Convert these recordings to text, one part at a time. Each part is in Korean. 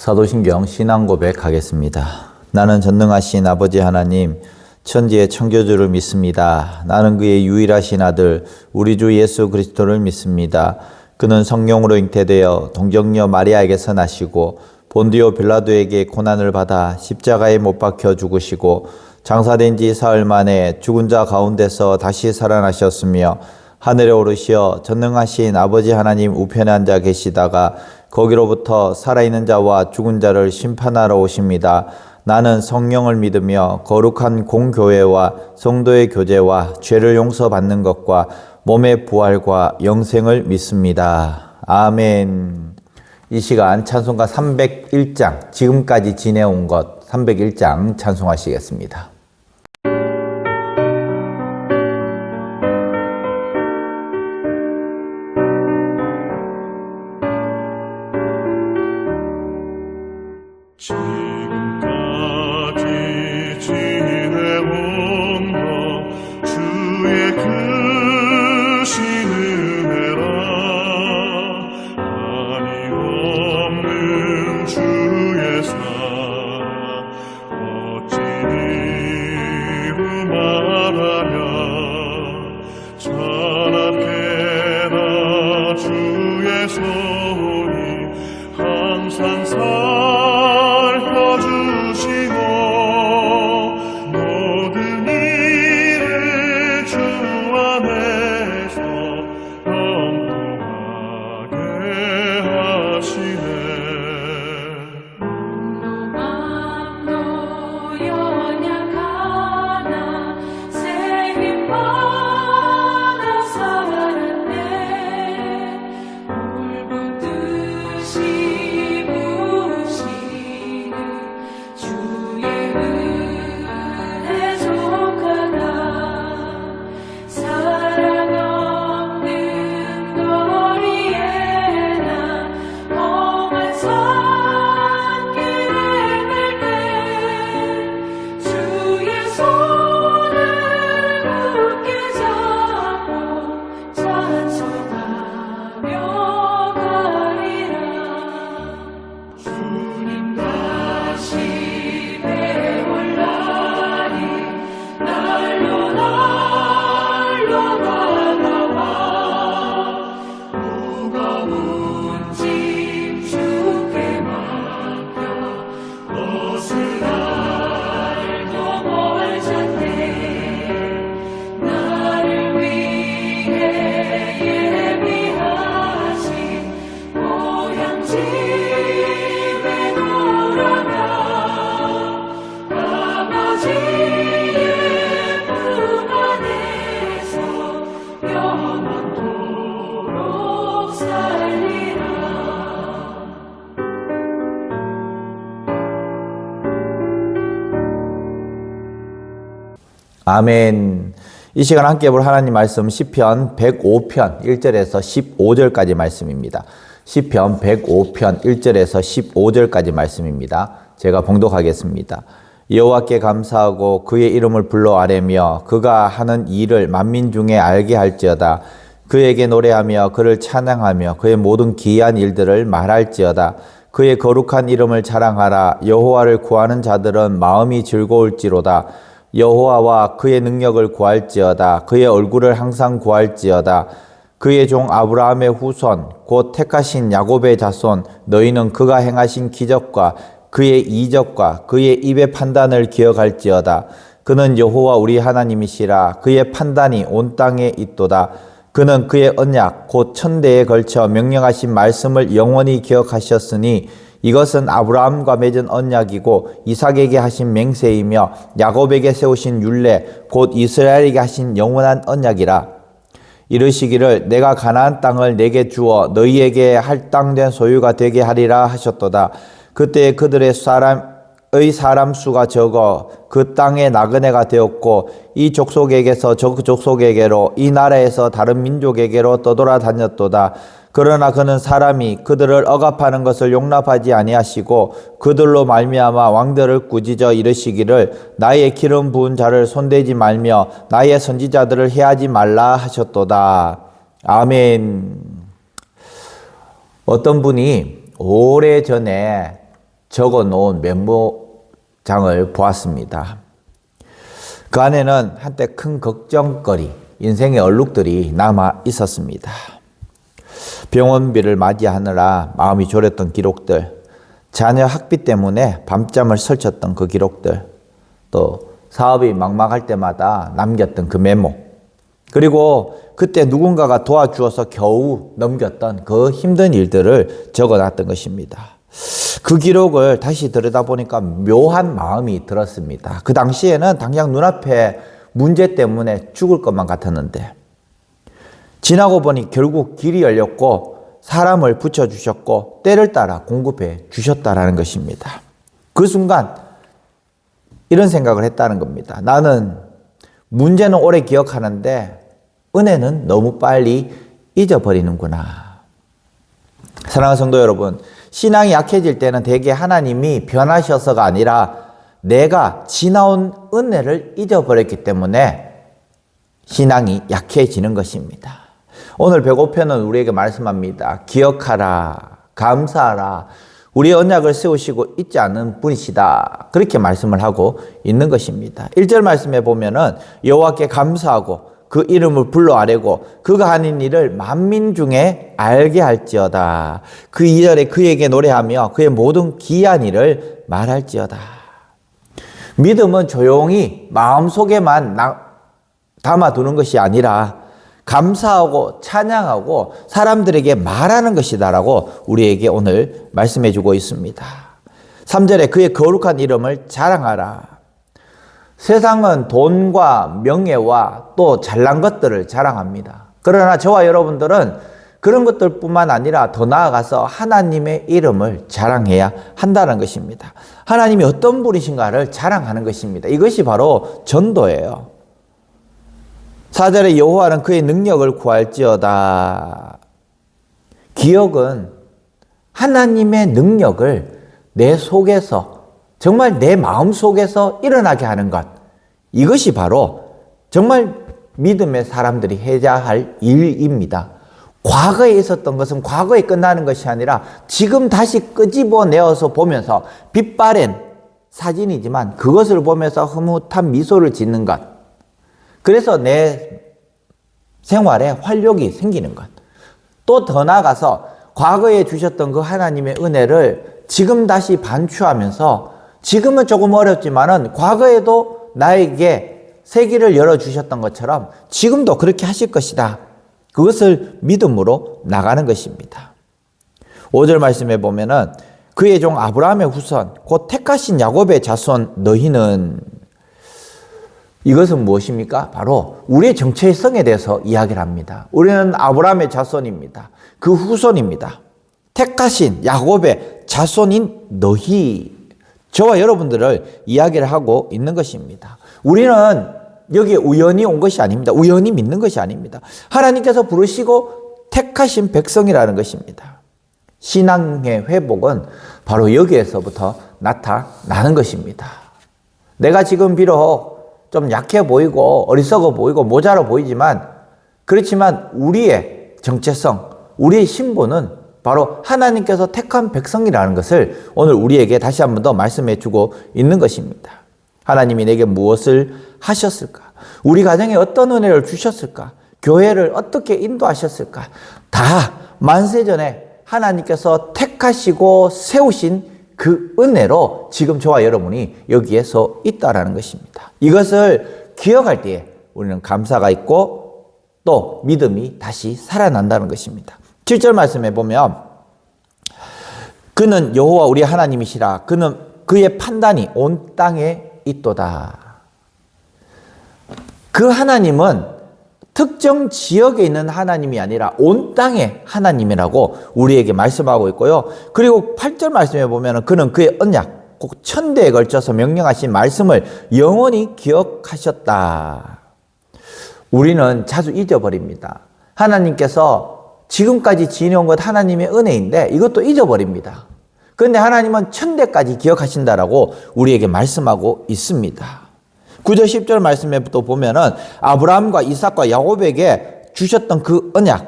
사도신경 신앙 고백하겠습니다. 나는 전능하신 아버지 하나님, 천지의 창조주를 믿습니다. 나는 그의 유일하신 아들, 우리 주 예수 그리스도를 믿습니다. 그는 성령으로 잉태되어 동정녀 마리아에게서 나시고 본디오 빌라도에게 고난을 받아 십자가에 못 박혀 죽으시고 장사된 지 사흘 만에 죽은 자 가운데서 다시 살아나셨으며 하늘에 오르시어 전능하신 아버지 하나님 우편에 앉아 계시다가 거기로부터 살아있는 자와 죽은 자를 심판하러 오십니다. 나는 성령을 믿으며 거룩한 공교회와 성도의 교제와 죄를 용서받는 것과 몸의 부활과 영생을 믿습니다. 아멘. 이 시간 찬송가 301장, 지금까지 지내온 것 301장 찬송하시겠습니다. 지금까지 지내온 것 주의 크신 은혜라. 한이 없는 주의 사랑 어찌 이루 말하랴. 찬악해라 주의 손이 항상 살펴주시고 모든 일을 주 안에서 형통하게 하시네. 마음도 연약하나 새 힘 받아 살았네. 울붓듯이 부시는 주의 은혜 속하다. 사랑 없는 거리에 나 험한 산길을 갈 때 주의 손을 굳게 잡고 찬송하며 가리라. 주님 다시 배올라니 날로 다가와. 무거운 짐 주께 맡겨 벗을 날도 멀잖네. 나를 위해 예비하신 고향 집에 돌아가 아버지의 품 안에서 영원토록 살리라. 아멘. 이 시간 함께 볼 하나님 말씀 시편 105편 1절에서 15절까지 말씀입니다. 시편 105편 1절에서 15절까지 말씀입니다. 제가 봉독하겠습니다. 여호와께 감사하고 그의 이름을 불러 아뢰며 그가 하는 일을 만민 중에 알게 할지어다. 그에게 노래하며 그를 찬양하며 그의 모든 기이한 일들을 말할지어다. 그의 거룩한 이름을 자랑하라. 여호와를 구하는 자들은 마음이 즐거울지로다. 여호와와 그의 능력을 구할지어다. 그의 얼굴을 항상 구할지어다. 그의 종 아브라함의 후손 곧 택하신 야곱의 자손 너희는 그가 행하신 기적과 그의 이적과 그의 입의 판단을 기억할지어다. 그는 여호와 우리 하나님이시라. 그의 판단이 온 땅에 있도다. 그는 그의 언약 곧 천대에 걸쳐 명령하신 말씀을 영원히 기억하셨으니 이것은 아브라함과 맺은 언약이고 이삭에게 하신 맹세이며 야곱에게 세우신 율례 곧 이스라엘에게 하신 영원한 언약이라. 이르시기를 내가 가나안 땅을 내게 주어 너희에게 할당된 소유가 되게 하리라 하셨도다. 그때 그들의 사람 수가 적어 그 땅에 나그네가 되었고 이 족속에게서 저 족속에게로 이 나라에서 다른 민족에게로 떠돌아다녔도다. 그러나 그는 사람이 그들을 억압하는 것을 용납하지 아니하시고 그들로 말미암아 왕들을 꾸짖어 이르시기를 나의 기름 부은 자를 손대지 말며 나의 선지자들을 해하지 말라 하셨도다. 아멘. 어떤 분이 오래전에 적어 놓은 메모장을 보았습니다. 그 안에는 한때 큰 걱정거리, 인생의 얼룩들이 남아 있었습니다. 병원비를 맞이하느라 마음이 졸였던 기록들, 자녀 학비 때문에 밤잠을 설쳤던 그 기록들, 또 사업이 막막할 때마다 남겼던 그 메모, 그리고 그때 누군가가 도와주어서 겨우 넘겼던 그 힘든 일들을 적어놨던 것입니다. 그 기록을 다시 들여다보니까 묘한 마음이 들었습니다. 그 당시에는 당장 눈앞에 문제 때문에 죽을 것만 같았는데 지나고 보니 결국 길이 열렸고 사람을 붙여주셨고 때를 따라 공급해 주셨다라는 것입니다. 그 순간 이런 생각을 했다는 겁니다. 나는 문제는 오래 기억하는데 은혜는 너무 빨리 잊어버리는구나. 사랑하는 성도 여러분, 신앙이 약해질 때는 대개 하나님이 변하셔서가 아니라 내가 지나온 은혜를 잊어버렸기 때문에 신앙이 약해지는 것입니다. 오늘 105편은 우리에게 말씀합니다. 기억하라, 감사하라, 우리의 언약을 세우시고 잊지 않은 분이시다. 그렇게 말씀을 하고 있는 것입니다. 1절 말씀에 보면은 여호와께 감사하고 그 이름을 불러 아뢰고 그가 하는 일을 만민 중에 알게 할지어다. 그 2절에 그에게 노래하며 그의 모든 기이한 일을 말할지어다. 믿음은 조용히 마음속에만 담아두는 것이 아니라 감사하고 찬양하고 사람들에게 말하는 것이다라고 우리에게 오늘 말씀해 주고 있습니다. 3절에 그의 거룩한 이름을 자랑하라. 세상은 돈과 명예와 또 잘난 것들을 자랑합니다. 그러나 저와 여러분들은 그런 것들뿐만 아니라 더 나아가서 하나님의 이름을 자랑해야 한다는 것입니다. 하나님이 어떤 분이신가를 자랑하는 것입니다. 이것이 바로 전도예요. 4절에 여호와는 그의 능력을 구할지어다. 기억은 하나님의 능력을 내 속에서 정말 내 마음 속에서 일어나게 하는 것, 이것이 바로 정말 믿음의 사람들이 해야 할 일입니다. 과거에 있었던 것은 과거에 끝나는 것이 아니라 지금 다시 끄집어내어서 보면서 빛바랜 사진이지만 그것을 보면서 흐뭇한 미소를 짓는 것, 그래서 내 생활에 활력이 생기는 것, 또 더 나아가서 과거에 주셨던 그 하나님의 은혜를 지금 다시 반추하면서 지금은 조금 어렵지만은 과거에도 나에게 새 길을 열어주셨던 것처럼 지금도 그렇게 하실 것이다. 그것을 믿음으로 나가는 것입니다. 5절 말씀에 보면은 그의 종 아브라함의 후손 곧 택하신 야곱의 자손 너희는, 이것은 무엇입니까? 바로 우리의 정체성에 대해서 이야기를 합니다. 우리는 아브라함의 자손입니다. 그 후손입니다. 택하신 야곱의 자손인 너희, 저와 여러분들을 이야기를 하고 있는 것입니다. 우리는 여기에 우연히 온 것이 아닙니다. 우연히 믿는 것이 아닙니다. 하나님께서 부르시고 택하신 백성이라는 것입니다. 신앙의 회복은 바로 여기에서부터 나타나는 것입니다. 내가 지금 비록 좀 약해 보이고 어리석어 보이고 모자라 보이지만, 그렇지만 우리의 정체성, 우리의 신분은 바로 하나님께서 택한 백성이라는 것을 오늘 우리에게 다시 한 번 더 말씀해 주고 있는 것입니다. 하나님이 내게 무엇을 하셨을까? 우리 가정에 어떤 은혜를 주셨을까? 교회를 어떻게 인도하셨을까? 다 만세전에 하나님께서 택하시고 세우신 그 은혜로 지금 저와 여러분이 여기에 서 있다라는 것입니다. 이것을 기억할 때에 우리는 감사가 있고 또 믿음이 다시 살아난다는 것입니다. 7절 말씀에 보면 그는 여호와 우리 하나님이시라. 그는 그의 판단이 온 땅에 있도다. 그 하나님은 특정 지역에 있는 하나님이 아니라 온 땅의 하나님이라고 우리에게 말씀하고 있고요. 그리고 8절 말씀에 보면 그는 그의 언약, 꼭 천대에 걸쳐서 명령하신 말씀을 영원히 기억하셨다. 우리는 자주 잊어버립니다. 하나님께서 지금까지 지내온 것 하나님의 은혜인데 이것도 잊어버립니다. 그런데 하나님은 천대까지 기억하신다라고 우리에게 말씀하고 있습니다. 9절 10절 말씀에 또 보면은 아브라함과 이삭과 야곱에게 주셨던 그 언약,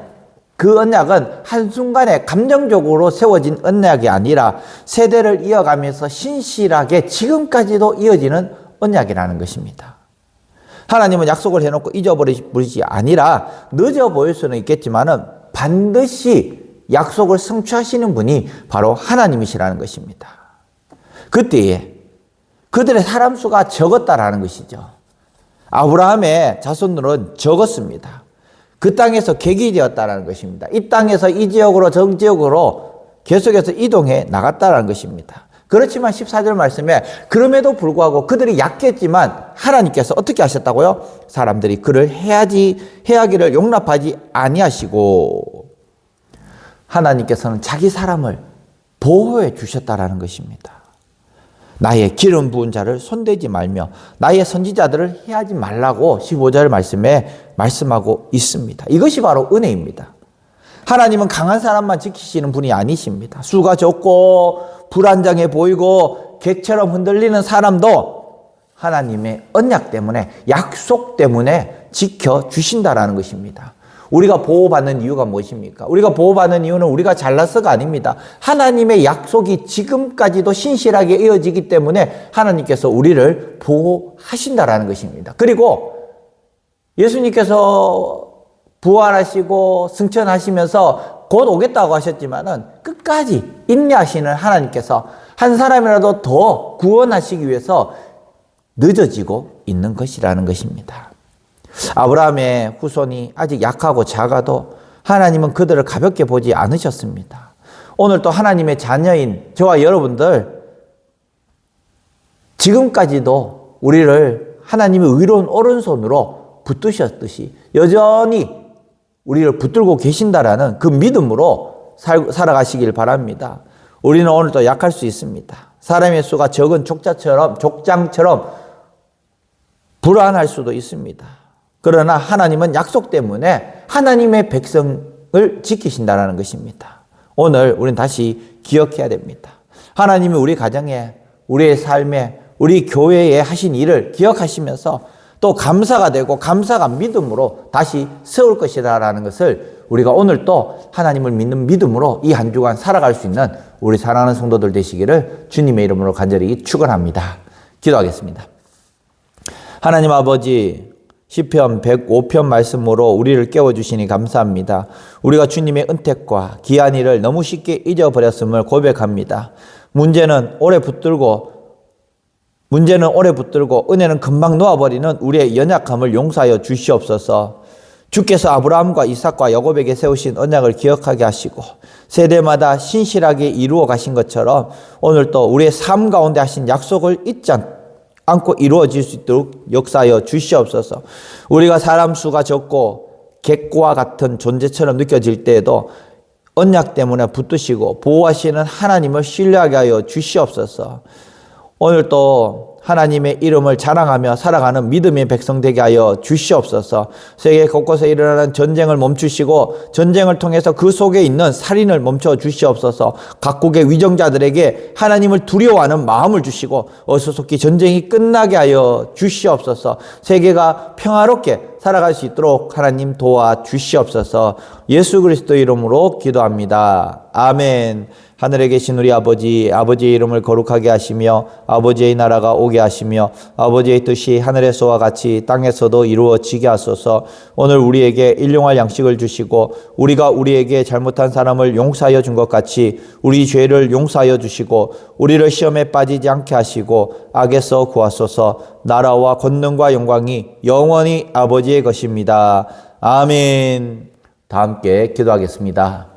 그 언약은 한순간에 감정적으로 세워진 언약이 아니라 세대를 이어가면서 신실하게 지금까지도 이어지는 언약이라는 것입니다. 하나님은 약속을 해놓고 잊어버리지 아니라 늦어 보일 수는 있겠지만은 반드시 약속을 성취하시는 분이 바로 하나님이시라는 것입니다. 그때에 그들의 사람 수가 적었다라는 것이죠. 아브라함의 자손들은 적었습니다. 그 땅에서 객이 되었다는 것입니다. 이 땅에서 이 지역으로 저 지역으로 계속해서 이동해 나갔다는 것입니다. 그렇지만 14절 말씀에 그럼에도 불구하고 그들이 약했지만 하나님께서 어떻게 하셨다고요? 사람들이 그를 해하기를 용납하지 아니하시고 하나님께서는 자기 사람을 보호해 주셨다라는 것입니다. 나의 기름 부은 자를 손대지 말며 나의 선지자들을 해하지 말라고 15절 말씀에 말씀하고 있습니다. 이것이 바로 은혜입니다. 하나님은 강한 사람만 지키시는 분이 아니십니다. 수가 적고 불안정해 보이고 객처럼 흔들리는 사람도 하나님의 언약 때문에 약속 때문에 지켜주신다라는 것입니다. 우리가 보호받는 이유가 무엇입니까? 우리가 보호받는 이유는 우리가 잘나서가 아닙니다. 하나님의 약속이 지금까지도 신실하게 이어지기 때문에 하나님께서 우리를 보호하신다라는 것입니다. 그리고 예수님께서 부활하시고 승천하시면서 곧 오겠다고 하셨지만은 끝까지 인내하시는 하나님께서 한 사람이라도 더 구원하시기 위해서 늦어지고 있는 것이라는 것입니다. 아브라함의 후손이 아직 약하고 작아도 하나님은 그들을 가볍게 보지 않으셨습니다. 오늘 또 하나님의 자녀인 저와 여러분들 지금까지도 우리를 하나님의 의로운 오른손으로 붙드셨듯이 여전히 우리를 붙들고 계신다라는 그 믿음으로 살아가시길 바랍니다. 우리는 오늘도 약할 수 있습니다. 사람의 수가 적은 족장처럼 불안할 수도 있습니다. 그러나 하나님은 약속 때문에 하나님의 백성을 지키신다는 것입니다. 오늘 우리는 다시 기억해야 됩니다. 하나님이 우리 가정에, 우리의 삶에, 우리 교회에 하신 일을 기억하시면서 또 감사가 되고 감사가 믿음으로 다시 세울 것이다라는 것을 우리가 오늘 또 하나님을 믿는 믿음으로 이 한 주간 살아갈 수 있는 우리 사랑하는 성도들 되시기를 주님의 이름으로 간절히 축원합니다. 기도하겠습니다. 하나님 아버지, 시편 105편 말씀으로 우리를 깨워주시니 감사합니다. 우리가 주님의 은택과 귀한 일을 너무 쉽게 잊어버렸음을 고백합니다. 문제는 오래 붙들고 은혜는 금방 놓아버리는 우리의 연약함을 용서하여 주시옵소서. 주께서 아브라함과 이삭과 야곱에게 세우신 언약을 기억하게 하시고 세대마다 신실하게 이루어 가신 것처럼 오늘 또 우리의 삶 가운데 하신 약속을 잊지 않고 이루어질 수 있도록 역사하여 주시옵소서. 우리가 사람 수가 적고 객과 같은 존재처럼 느껴질 때에도 언약 때문에 붙드시고 보호하시는 하나님을 신뢰하게 하여 주시옵소서. 오늘 또 하나님의 이름을 자랑하며 살아가는 믿음의 백성 되게 하여 주시옵소서. 세계 곳곳에 일어나는 전쟁을 멈추시고 전쟁을 통해서 그 속에 있는 살인을 멈춰 주시옵소서. 각국의 위정자들에게 하나님을 두려워하는 마음을 주시고 어수속히 전쟁이 끝나게 하여 주시옵소서. 세계가 평화롭게 살아갈 수 있도록 하나님 도와 주시옵소서. 예수 그리스도 이름으로 기도합니다. 아멘. 하늘에 계신 우리 아버지, 아버지의 이름을 거룩하게 하시며 아버지의 나라가 오게 하시며 아버지의 뜻이 하늘에서와 같이 땅에서도 이루어지게 하소서. 오늘 우리에게 일용할 양식을 주시고 우리가 우리에게 잘못한 사람을 용서하여 준 것 같이 우리 죄를 용서하여 주시고 우리를 시험에 빠지지 않게 하시고 악에서 구하소서. 나라와 권능과 영광이 영원히 아버지의 것입니다. 아멘. 다 함께 기도하겠습니다.